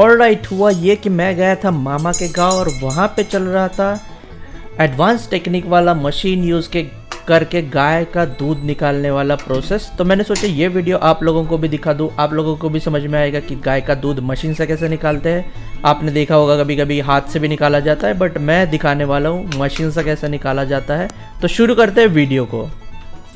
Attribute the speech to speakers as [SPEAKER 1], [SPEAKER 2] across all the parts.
[SPEAKER 1] Alright, हुआ ये कि मैं गया था मामा के गांव और वहाँ पे चल रहा था एडवांस टेक्निक वाला मशीन यूज़ करके गाय का दूध निकालने वाला प्रोसेस। तो मैंने सोचा ये वीडियो आप लोगों को भी दिखा दूँ, आप लोगों को भी समझ में आएगा कि गाय का दूध मशीन से कैसे निकालते हैं। आपने देखा होगा कभी कभी हाथ से भी निकाला जाता है, बट मैं दिखाने वाला हूँ मशीन से कैसे निकाला जाता है। तो शुरू करते हैं वीडियो को।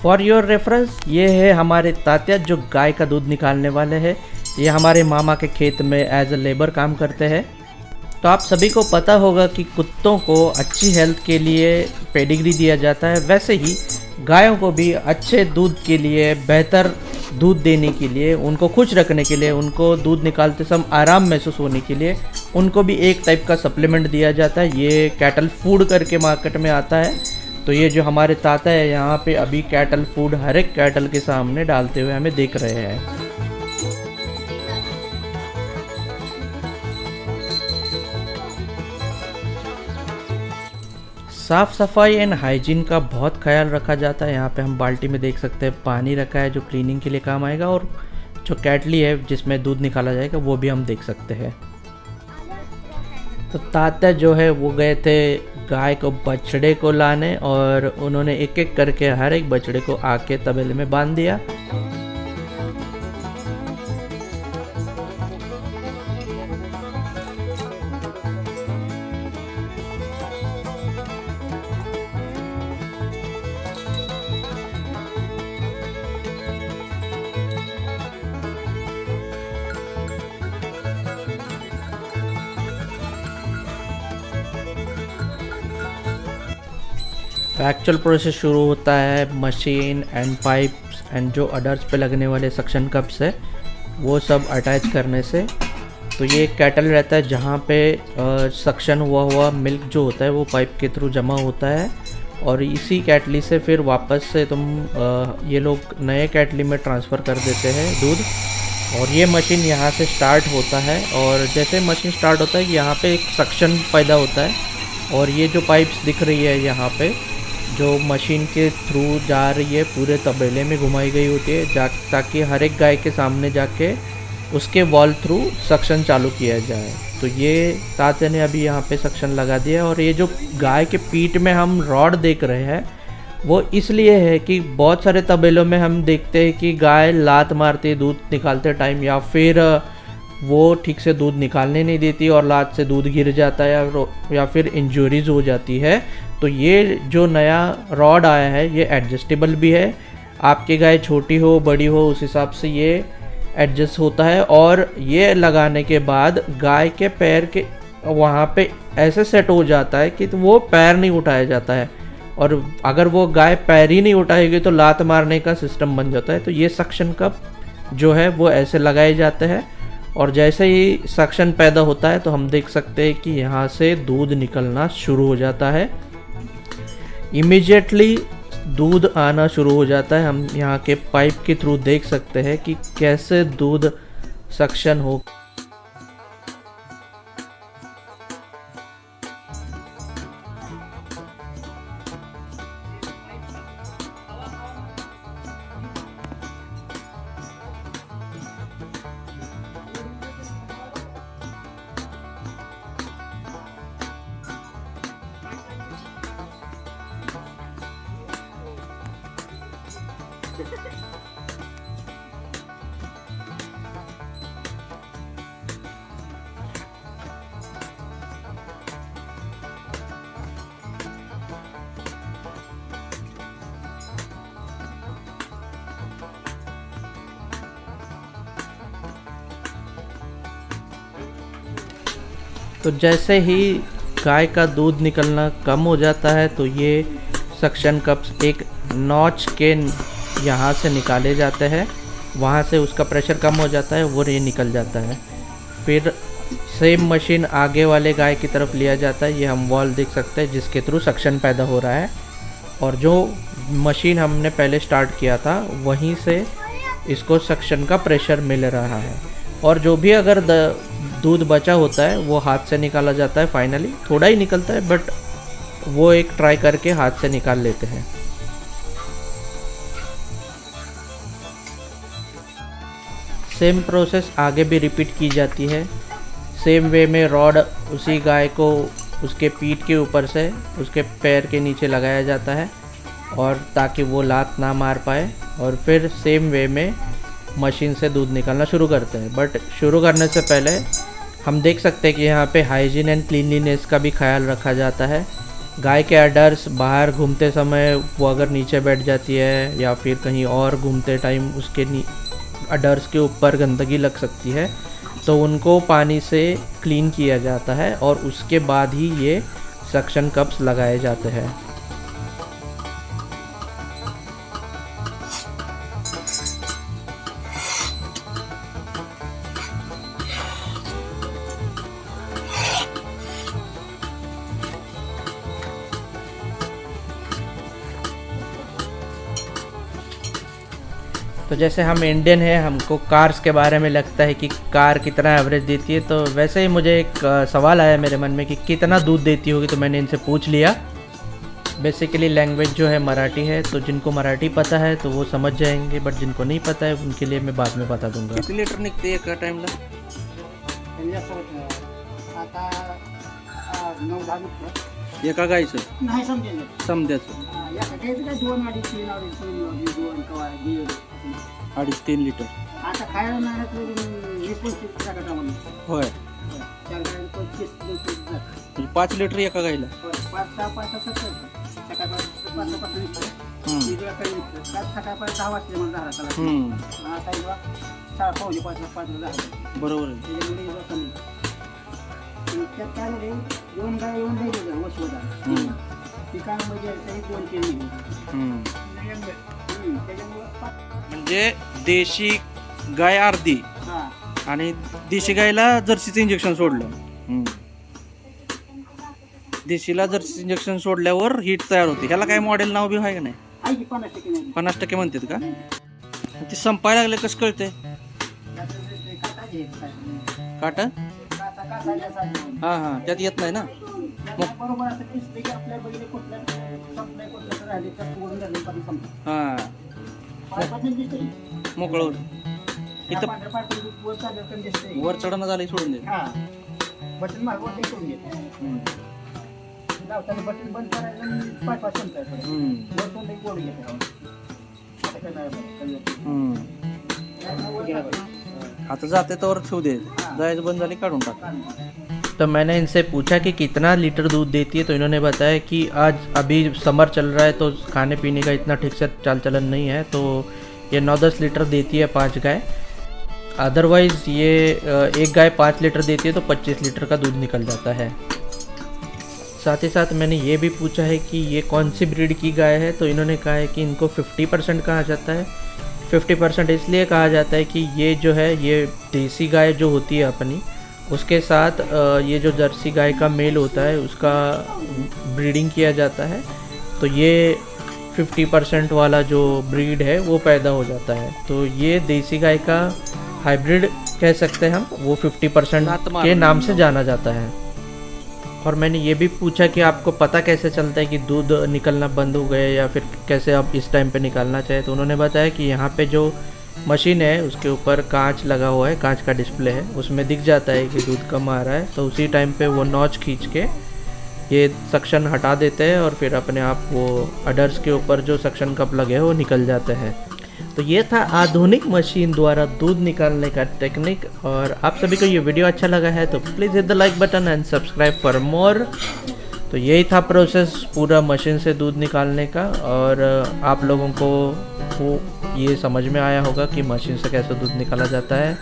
[SPEAKER 1] फॉर योर रेफरेंस, ये है हमारे तात्या जो गाय का दूध निकालने वाले हैं। ये हमारे मामा के खेत में एज ए लेबर काम करते हैं। तो आप सभी को पता होगा कि कुत्तों को अच्छी हेल्थ के लिए पेडिग्री दिया जाता है, वैसे ही गायों को भी अच्छे दूध के लिए, बेहतर दूध देने के लिए, उनको खुश रखने के लिए, उनको दूध निकालते समय आराम महसूस होने के लिए उनको भी एक टाइप का सप्लीमेंट दिया जाता है। ये कैटल फूड करके मार्केट में आता है। तो ये जो हमारे ताता है यहाँ पे अभी कैटल फूड हर एक कैटल के सामने डालते हुए हमें देख रहे हैं। साफ़ सफाई एंड हाइजीन का बहुत ख्याल रखा जाता है। यहाँ पे हम बाल्टी में देख सकते हैं पानी रखा है जो क्लीनिंग के लिए काम आएगा, और जो कैटली है जिसमें दूध निकाला जाएगा वो भी हम देख सकते हैं। तो तात्या जो है वो गए थे गाय को बछड़े को लाने, और उन्होंने एक एक करके हर एक बछड़े को आके तबेले में बांध दिया। एक्चुअल प्रोसेस शुरू होता है मशीन एंड पाइप्स एंड जो अडर्स पे लगने वाले सक्शन कप्स है वो सब अटैच करने से। तो ये एक कैटल रहता है जहाँ पे सक्शन हुआ मिल्क जो होता है वो पाइप के थ्रू जमा होता है, और इसी कैटली से फिर वापस से ये लोग नए कैटली में ट्रांसफ़र कर देते हैं दूध। और ये मशीन यहाँ से स्टार्ट होता है, और जैसे मशीन स्टार्ट होता है यहाँ पे एक सक्शन पैदा होता है, और ये जो पाइप्स दिख रही है यहाँ पे जो मशीन के थ्रू जा रही है पूरे तबेले में घुमाई गई होती है, ताकि हर एक गाय के सामने जाके उसके वॉल थ्रू सक्शन चालू किया जाए। तो ये तात्या ने अभी यहाँ पे सक्शन लगा दिया। और ये जो गाय के पीठ में हम रॉड देख रहे हैं वो इसलिए है कि बहुत सारे तबेलों में हम देखते हैं कि गाय लात मारती है दूध निकालते टाइम, या फिर वो ठीक से दूध निकालने नहीं देती और लात से दूध गिर जाता है या फिर इंजरीज हो जाती है। तो ये जो नया रॉड आया है ये एडजस्टेबल भी है। आपकी गाय छोटी हो बड़ी हो उस हिसाब से ये एडजस्ट होता है, और ये लगाने के बाद गाय के पैर के वहाँ पे ऐसे सेट हो जाता है कि वो पैर नहीं उठाया जाता है, और अगर वो गाय पैर ही नहीं उठाएगी तो लात मारने का सिस्टम बन जाता है। तो ये सक्शन कप जो है वो ऐसे लगाए जाते हैं, और जैसे ही सक्शन पैदा होता है तो हम देख सकते हैं कि यहाँ से दूध निकलना शुरू हो जाता है। इमीडिएटली दूध आना शुरू हो जाता है। हम यहाँ के पाइप के थ्रू देख सकते हैं कि कैसे दूध सक्शन हो। तो जैसे ही गाय का दूध निकलना कम हो जाता है तो ये सक्शन कप्स एक नॉच के यहाँ से निकाले जाते हैं, वहाँ से उसका प्रेशर कम हो जाता है, वो ये निकल जाता है। फिर सेम मशीन आगे वाले गाय की तरफ लिया जाता है। ये हम वॉल देख सकते हैं जिसके थ्रू सक्शन पैदा हो रहा है, और जो मशीन हमने पहले स्टार्ट किया था वहीं से इसको सक्शन का प्रेशर मिल रहा है। और जो भी अगर दूध बचा होता है वो हाथ से निकाला जाता है। फाइनली थोड़ा ही निकलता है, बट वो एक ट्राई करके हाथ से निकाल लेते हैं। सेम प्रोसेस आगे भी रिपीट की जाती है। सेम वे में रॉड उसी गाय को उसके पीठ के ऊपर से उसके पैर के नीचे लगाया जाता है और ताकि वो लात ना मार पाए, और फिर सेम वे में मशीन से दूध निकालना शुरू करते हैं। बट शुरू करने से पहले हम देख सकते हैं कि यहाँ पे हाइजीन एंड क्लीनलीनेस का भी ख्याल रखा जाता है। गाय के अडर्स बाहर घूमते समय वो अगर नीचे बैठ जाती है या फिर कहीं और घूमते टाइम उसके अडर्स के ऊपर गंदगी लग सकती है, तो उनको पानी से क्लीन किया जाता है और उसके बाद ही ये सक्शन कप्स लगाए जाते हैं। तो जैसे हम इंडियन हैं, हमको कार्स के बारे में लगता है कि कार कितना एवरेज देती है, तो वैसे ही मुझे एक सवाल आया मेरे मन में कि कितना दूध देती होगी, तो मैंने इनसे पूछ लिया। बेसिकली लैंग्वेज जो है मराठी है, तो जिनको मराठी पता है तो वो समझ जाएंगे, बट जिनको नहीं पता है उनके लिए मैं बाद में बता दूंगा।
[SPEAKER 2] किती लिटर निघते एका टाइमला?
[SPEAKER 3] आता 9-10 लिटर
[SPEAKER 2] एका गायचं
[SPEAKER 3] नाही समजेल.
[SPEAKER 2] समजायचं
[SPEAKER 3] या सगळ्याचं काय 2 अडीच 3 अडीच 2 कवा
[SPEAKER 2] 2.5-3 लिटर.
[SPEAKER 3] आता खायला नाही तर 29 टाकाटामध्ये
[SPEAKER 2] होय,
[SPEAKER 3] 4 गाड्या 25 लिटर जात.
[SPEAKER 2] म्हणजे 5 लिटर एका गायला.
[SPEAKER 3] 5-6 सकाळपासून सकाळपर्यंत 10 वाजता मला झाला आता 4:45
[SPEAKER 2] बरोबर आहे.
[SPEAKER 3] त्याच्यामुळे कमी त्यात काय म्हणजे 2 गाय येऊन द्यायचे वसवता पिकांमध्ये तरी 2-3 त्याच्यामुळं
[SPEAKER 2] म्हणजे देशी गाय अर्धी
[SPEAKER 3] हां
[SPEAKER 2] आणि देशी गायला जर्सीचं इंजेक्शन सोडलं. देशीला जर्सी इंजेक्शन सोडल्यावर हीट तयार होते. ह्याला काय मॉडेल नाव बी आहे का नाही?
[SPEAKER 3] आहे की 50% नाही
[SPEAKER 2] 50% म्हणतात का? ते संपायला लागले कसं कळते? काटा हां हां त्यात येत नाही ना.
[SPEAKER 3] बरोबर असं दिसतं की आपल्या बघितले कुठल्या संपल्या कुठल्या तर राहिले तर पूर्ण झाले पण संपलं
[SPEAKER 2] हां मोकळं इथं
[SPEAKER 3] वर चाललं कमी दिसतंय
[SPEAKER 2] वर चढणं झालं सोडून दे.
[SPEAKER 3] हां बटन मागवत ते सोडून घेते लावताना बटन बंद करायचं आणि 5 संपायचं वर सोडून एक ओढ घेते आता करणार
[SPEAKER 2] आता जाते तर ठेवू दे, जायचं बंद झाली काढून टाक.
[SPEAKER 1] तो मैंने इनसे पूछा कि कितना लीटर दूध देती है, तो इन्होंने बताया कि आज अभी समर चल रहा है तो खाने पीने का इतना ठीक से चाल चलन नहीं है, तो ये 9-10 लीटर देती है 5 गाय। अदरवाइज़ ये एक गाय 5 लीटर देती है तो 25 लीटर का दूध निकल जाता है। साथ ही साथ मैंने ये भी पूछा है कि ये कौन सी ब्रीड की गाय है, तो इन्होंने कहा है कि इनको 50% कहा जाता है। 50% इसलिए कहा जाता है कि ये जो है ये देसी गाय जो होती है अपनी, उसके साथ ये जो जर्सी गाय का मेल होता है उसका ब्रीडिंग किया जाता है, तो ये 50% वाला जो ब्रीड है वो पैदा हो जाता है। तो ये देसी गाय का हाइब्रिड कह सकते हैं हम, वो 50% के नाम से जाना जाता है। और मैंने ये भी पूछा कि आपको पता कैसे चलता है कि दूध निकलना बंद हो गए या फिर कैसे आप इस टाइम पे निकालना चाहे, तो उन्होंने बताया कि यहाँ पे जो मशीन है उसके ऊपर कांच लगा हुआ है, कांच का डिस्प्ले है, उसमें दिख जाता है कि दूध कम आ रहा है, तो उसी टाइम पे वो नॉच खींच के ये सक्शन हटा देते हैं और फिर अपने आप वो अडर्स के ऊपर जो सक्शन कप लगे हैं वो निकल जाते हैं। तो ये था आधुनिक मशीन द्वारा दूध निकालने का टेक्निक। और आप सभी को ये वीडियो अच्छा लगा है तो please hit the like button and subscribe for more. तो यही था प्रोसेस पूरा मशीन से दूध निकालने का, और आप लोगों को ये समझ में आया होगा कि मशीन से कैसे दूध निकाला जाता है।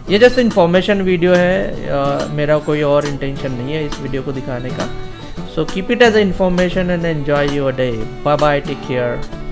[SPEAKER 1] ये जैसे इन्फॉर्मेशन वीडियो है, मेरा कोई और इंटेंशन नहीं है इस वीडियो को दिखाने का। So keep it as a information and enjoy your day. Bye bye, take care.